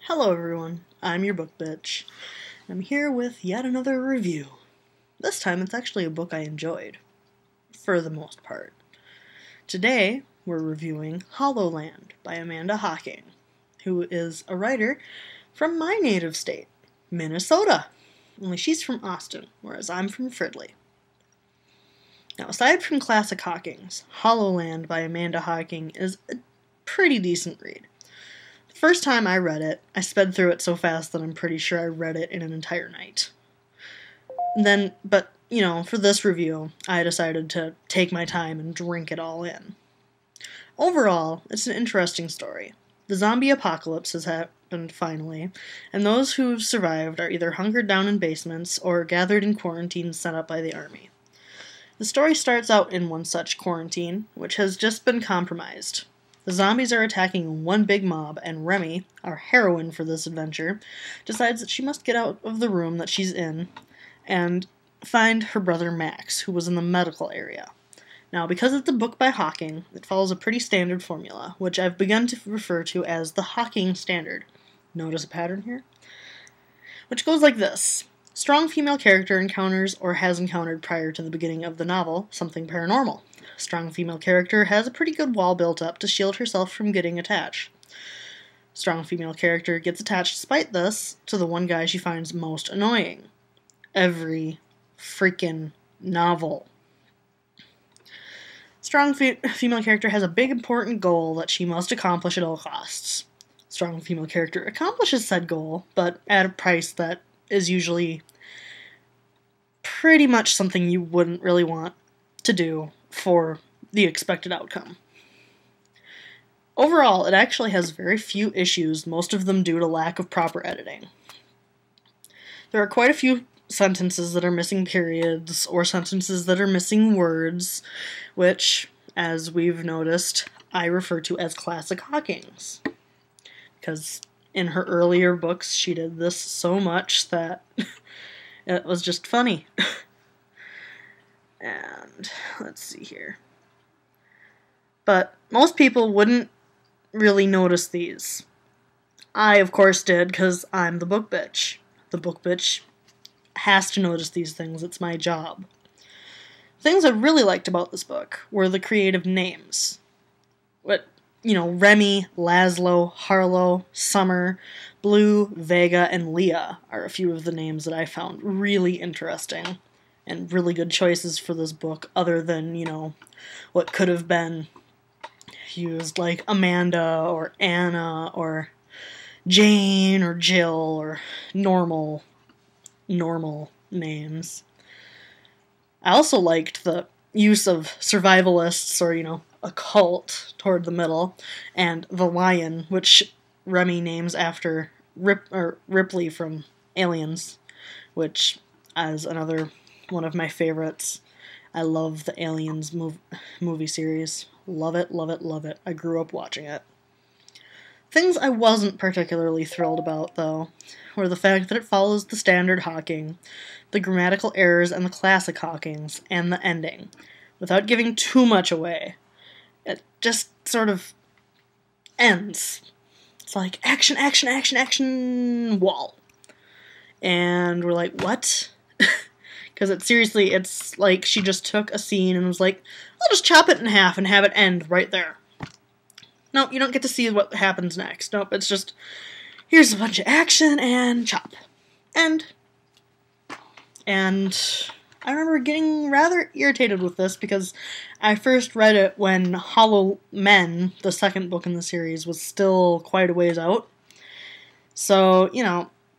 Hello everyone, I'm your book bitch. I'm here with yet another review. This time it's actually a book I enjoyed, for the most part. Today we're reviewing Hollowland by Amanda Hocking, who is a writer from my native state, Minnesota. Only she's from Austin, whereas I'm from Fridley. Now, aside from classic Hockings, Hollowland by Amanda Hocking is a pretty decent read. First time I read it, I sped through it so fast that I'm pretty sure I read it in an entire night. But, for this review, I decided to take my time and drink it all in. Overall, it's an interesting story. The zombie apocalypse has happened finally, and those who've survived are either hunkered down in basements or gathered in quarantines set up by the army. The story starts out in one such quarantine, which has just been compromised. The zombies are attacking one big mob, and Remy, our heroine for this adventure, decides that she must get out of the room that she's in and find her brother Max, who was in the medical area. Now, because it's a book by Hocking, it follows a pretty standard formula, which I've begun to refer to as the Hocking Standard. Notice a pattern here? Which goes like this. Strong female character encounters or has encountered prior to the beginning of the novel something paranormal. Strong female character has a pretty good wall built up to shield herself from getting attached. Strong female character gets attached despite this to the one guy she finds most annoying. Every freaking novel. Strong female character has a big important goal that she must accomplish at all costs. Strong female character accomplishes said goal, but at a price that is usually pretty much something you wouldn't really want to do for the expected outcome. Overall, it actually has very few issues, most of them due to lack of proper editing. There are quite a few sentences that are missing periods, or sentences that are missing words, which, as we've noticed, I refer to as classic Hockings. Because in her earlier books, she did this so much that it was just funny. And let's see here. But most people wouldn't really notice these. I, of course, did, because I'm the book bitch. The book bitch has to notice these things. It's my job. Things I really liked about this book were the creative names. Remy, Laszlo, Harlow, Summer, Blue, Vega, and Leah are a few of the names that I found really interesting and really good choices for this book, other than, what could have been used, like Amanda or Anna or Jane or Jill or normal names. I also liked the use of survivalists or, a cult toward the middle, and the lion, which Remy names after Ripley from Aliens, which is another one of my favorites. I love the Aliens movie series. Love it, love it, love it. I grew up watching it. Things I wasn't particularly thrilled about, though, were the fact that it follows the standard Hocking, the grammatical errors and the classic Hockings, and the ending, without giving too much away. It just sort of ends. It's like, action, action, action, action, wall. And we're like, what? Because it's like she just took a scene and was like, I'll just chop it in half and have it end right there. Nope, you don't get to see what happens next. Nope, it's just, here's a bunch of action and chop. End. And I remember getting rather irritated with this because I first read it when Hollow Men, the second book in the series, was still quite a ways out. So,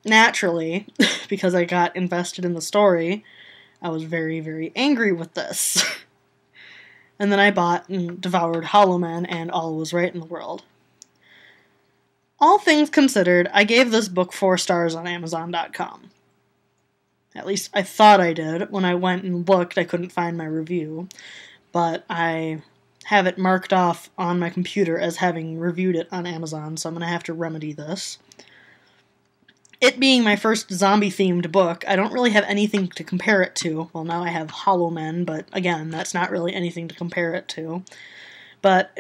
naturally, because I got invested in the story, I was very, very angry with this. And then I bought and devoured Hollow Men and All Was Right in the World. All things considered, I gave this book 4 stars on Amazon.com. At least I thought I did. When I went and looked, I couldn't find my review. But I have it marked off on my computer as having reviewed it on Amazon, so I'm going to have to remedy this. It being my first zombie-themed book, I don't really have anything to compare it to. Well, now I have Hollow Men, but again, that's not really anything to compare it to. But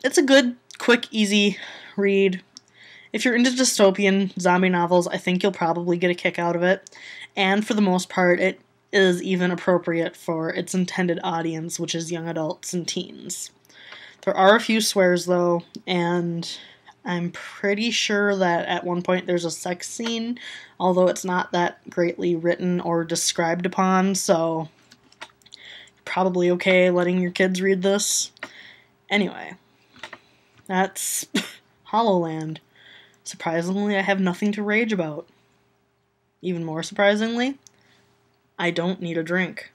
it's a good, quick, easy read. If you're into dystopian zombie novels, I think you'll probably get a kick out of it. And for the most part, it is even appropriate for its intended audience, which is young adults and teens. There are a few swears, though, and I'm pretty sure that at one point there's a sex scene, although it's not that greatly written or described upon, so probably okay letting your kids read this. Anyway, that's Hollowland. Surprisingly, I have nothing to rage about. Even more surprisingly, I don't need a drink.